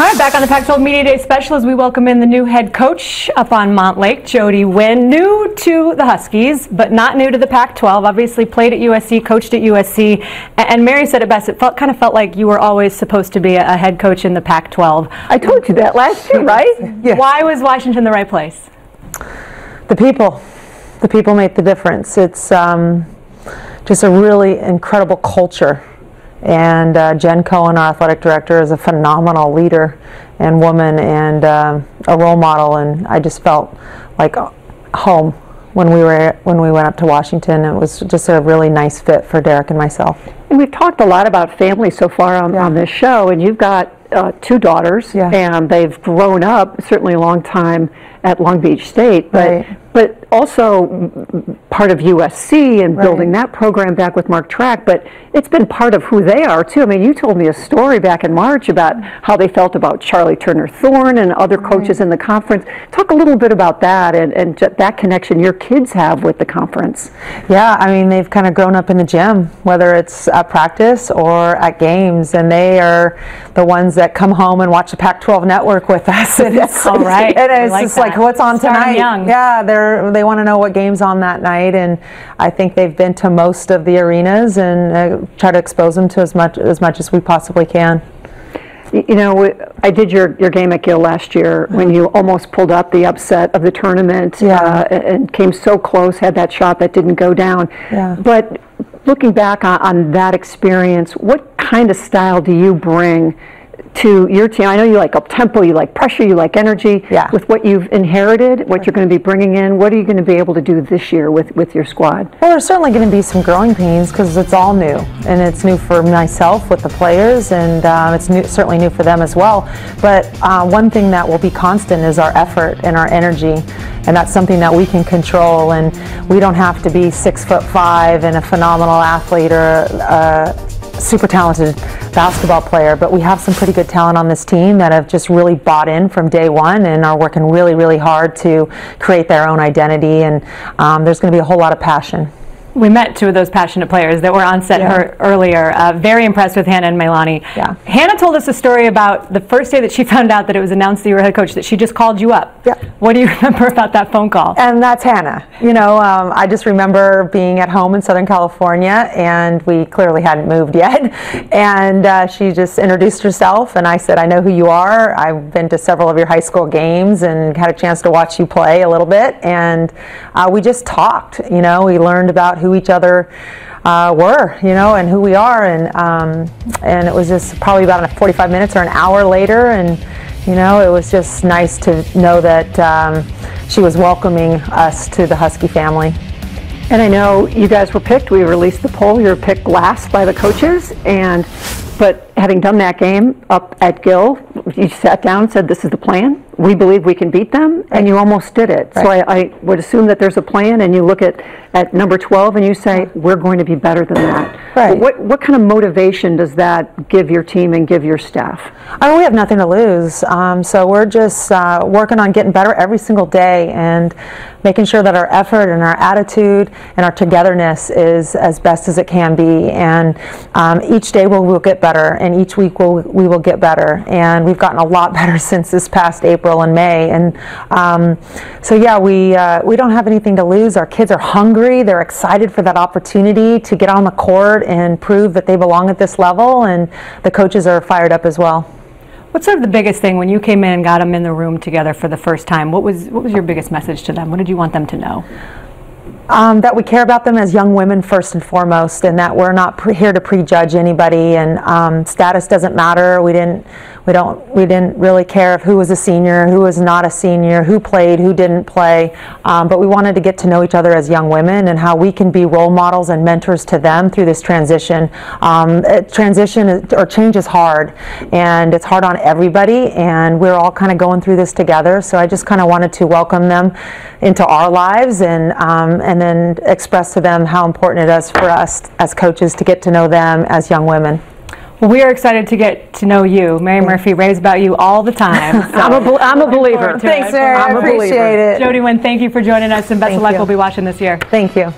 All right, back on the Pac-12 Media Day special as we welcome in the new head coach up on Montlake, Jody Wynn. New to the Huskies, but not new to the Pac-12. Obviously played at USC, coached at USC, and Mary said it best. It kind of felt like you were always supposed to be a head coach in the Pac-12. I told you that last year, right? Yes. Why was Washington the right place? The people. The people make the difference. It's just a really incredible culture. And Jen Cohen, our athletic director, is a phenomenal leader and woman and a role model. And I just felt like home when we went up to Washington. It was just a really nice fit for Derek and myself. And we've talked a lot about family so far on this show, and you've got two daughters, and they've grown up certainly a long time at Long Beach State, but also part of USC and building that program back with Mark Track, but it's been part of who they are too. I mean, you told me a story back in March about how they felt about Charlie Turner-Thorne and other coaches in the conference. Talk a little bit about that and that connection your kids have with the conference. Yeah, I mean, they've kind of grown up in the gym, whether it's at practice or at games, and they are the ones that come home and watch the Pac-12 network with us. And it's all right. And it's just like, what's on tonight? Young. Yeah, they want to know what game's on that night, and I think they've been to most of the arenas and try to expose them to as much as we possibly can. You know, I did your game at Gill last year when you almost pulled up the upset of the tournament and came so close, had that shot that didn't go down. But looking back on that experience, what kind of style do you bring to your team? I know you like up-tempo, you like pressure, you like energy. With what you've inherited, what you're going to be bringing in, what are you going to be able to do this year with your squad? Well, there's certainly going to be some growing pains because it's all new, and it's new for myself with the players, and it's certainly new for them as well. But one thing that will be constant is our effort and our energy, and that's something that we can control, and we don't have to be 6'5" and a phenomenal athlete or super talented basketball player, but we have some pretty good talent on this team that have just really bought in from day one and are working really, really hard to create their own identity, and there's going to be a whole lot of passion. We met two of those passionate players that were on set earlier. Very impressed with Hannah and Melanie. Hannah told us a story about the first day that she found out that it was announced that you were head coach, that she just called you up. What do you remember about that phone call? And that's Hannah. You know, I just remember being at home in Southern California, and we clearly hadn't moved yet. And she just introduced herself, and I said, I know who you are. I've been to several of your high school games and had a chance to watch you play a little bit. And we just talked. You know, we learned about who each other were, you know, and who we are, and it was just probably about 45 minutes or an hour later, and you know, it was just nice to know that she was welcoming us to the Husky family. And I know you guys were picked. We released the poll. You were picked last by the coaches, but having done that game up at Gill, you sat down and said, this is the plan. We believe we can beat them, and you almost did it. So I would assume that there's a plan, and you look at number 12 and you say, we're going to be better than that. What kind of motivation does that give your team and give your staff? I mean, we have nothing to lose, so we're just working on getting better every single day and making sure that our effort and our attitude and our togetherness is as best as it can be. And each day we'll get better, and each week we will get better. And we've gotten a lot better since this past April and May. And so yeah, we don't have anything to lose. Our kids are hungry. They're excited for that opportunity to get on the court and prove that they belong at this level. And the coaches are fired up as well. What's sort of the biggest thing when you came in and got them in the room together for the first time? What was your biggest message to them? What did you want them to know? That we care about them as young women first and foremost, and that we're not here to prejudge anybody, and status doesn't matter. We didn't really care if who was a senior, who was not a senior, who played, who didn't play, but we wanted to get to know each other as young women and how we can be role models and mentors to them through this transition. Change is hard, and it's hard on everybody, and we're all kind of going through this together. So I just kind of wanted to welcome them into our lives, and then express to them how important it is for us as coaches to get to know them as young women. Well, we are excited to get to know you. Mary Murphy raves about you all the time. So I'm a believer. Thanks, Mary. I appreciate it. Jody Wynn, thank you for joining us, and best of luck. We'll be watching this year. Thank you.